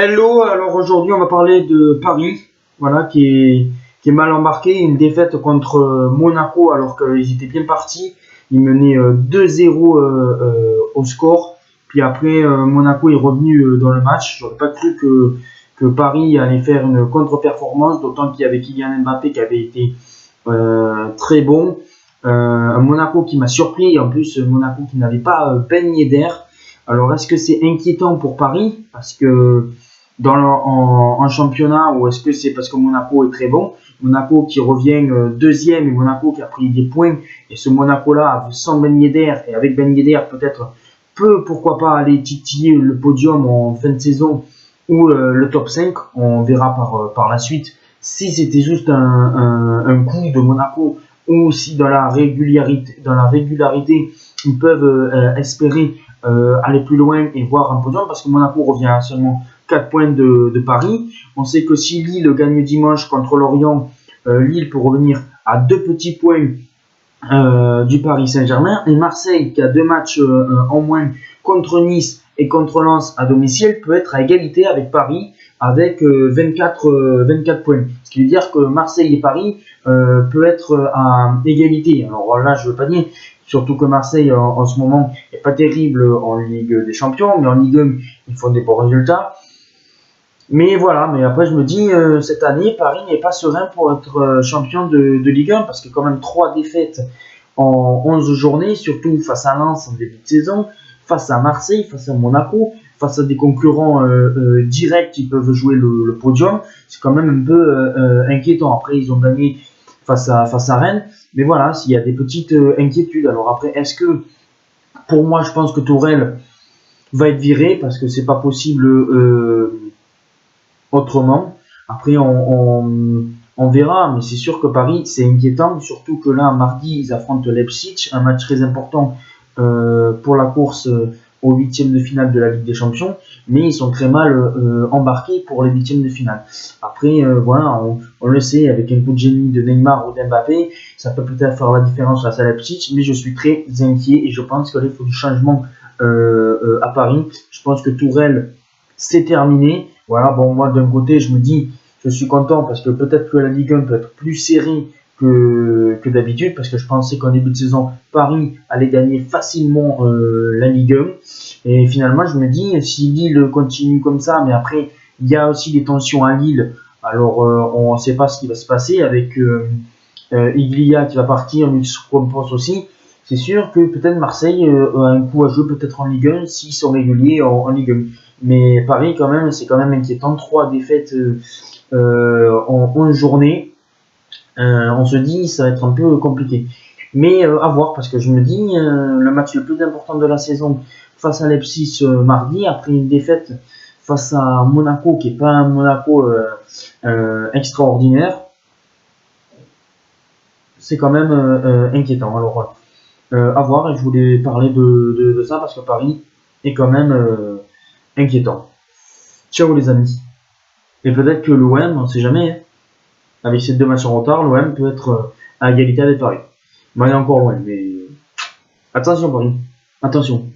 Hello, alors aujourd'hui on va parler de Paris, voilà, qui est mal embarqué, une défaite contre Monaco alors qu'ils étaient bien partis, ils menaient 2-0 au score, puis après Monaco est revenu dans le match, j'aurais pas cru que Paris allait faire une contre-performance, d'autant qu'il y avait Kylian Mbappé qui avait été très bon, un Monaco qui m'a surpris, en plus Monaco qui n'avait pas Ben Yedder. Alors est-ce que c'est inquiétant pour Paris parce que en championnat, ou est-ce que c'est parce que Monaco est très bon, Monaco qui revient deuxième et Monaco qui a pris des points, et ce Monaco-là sans Ben Yedder, et avec Ben Yedder peut-être peut pourquoi pas aller titiller le podium en fin de saison ou le top 5, on verra par la suite si c'était juste un coup de Monaco ou si dans la régularité ils peuvent espérer aller plus loin et voir un podium, parce que Monaco revient à seulement 4 points de Paris. On sait que si Lille gagne dimanche contre Lorient, Lille peut revenir à 2 petits points du Paris Saint-Germain. Et Marseille, qui a 2 matchs en moins contre Nice et contre Lens à domicile, peut être à égalité avec Paris avec 24 points. Ce qui veut dire que Marseille et Paris peut être à égalité. Alors là, je ne veux pas dire, surtout que Marseille en ce moment n'est pas terrible en Ligue des Champions, mais en Ligue 1, ils font des bons résultats. Mais voilà, mais après je me dis, cette année, Paris n'est pas serein pour être champion de Ligue 1, parce que quand même 3 défaites en 11 journées, surtout face à Lens en début de saison, face à Marseille, face à Monaco, face à des concurrents directs qui peuvent jouer le podium, c'est quand même un peu inquiétant. Après, ils ont gagné face à Rennes, mais voilà, s'il y a des petites inquiétudes. Alors après, est-ce que, pour moi, je pense que Tourelle va être viré, parce que c'est pas possible autrement. Après, on verra, mais c'est sûr que Paris, c'est inquiétant, surtout que là, mardi, ils affrontent Leipzig, un match très important pour la course aux huitièmes de finale de la Ligue des Champions, mais ils sont très mal embarqués pour les huitièmes de finale. Après, voilà, on le sait, avec un coup de génie de Neymar ou d'Mbappé, ça peut peut-être faire la différence face à Leipzig, mais je suis très inquiet et je pense qu'il faut du changement à Paris. Je pense que Tourelle, c'est terminé. Voilà, bon, moi, d'un côté, je me dis, je suis content parce que peut-être que la Ligue 1 peut être plus serrée que d'habitude, parce que je pensais qu'en début de saison, Paris allait gagner facilement la Ligue 1. Et finalement, je me dis, si Lille continue comme ça, mais après, il y a aussi des tensions à Lille. Alors, on ne sait pas ce qui va se passer avec Iglia qui va partir, Luc Campos aussi. C'est sûr que peut-être Marseille a un coup à jouer peut-être en Ligue 1 s'ils sont réguliers en Ligue 1. Mais Paris, quand même, c'est quand même inquiétant. 3 défaites en 11 journées. On se dit, ça va être un peu compliqué. Mais à voir, parce que je me dis, le match le plus important de la saison face à Leipzig mardi, après une défaite face à Monaco, qui n'est pas un Monaco extraordinaire, c'est quand même inquiétant. Alors, à voir, et je voulais parler de ça, parce que Paris est quand même inquiétant. Ciao les amis. Et peut-être que l'OM, on ne sait jamais, hein, avec ces 2 matchs en retard, l'OM peut être à égalité avec Paris. Mais on est encore loin, mais attention Paris, attention.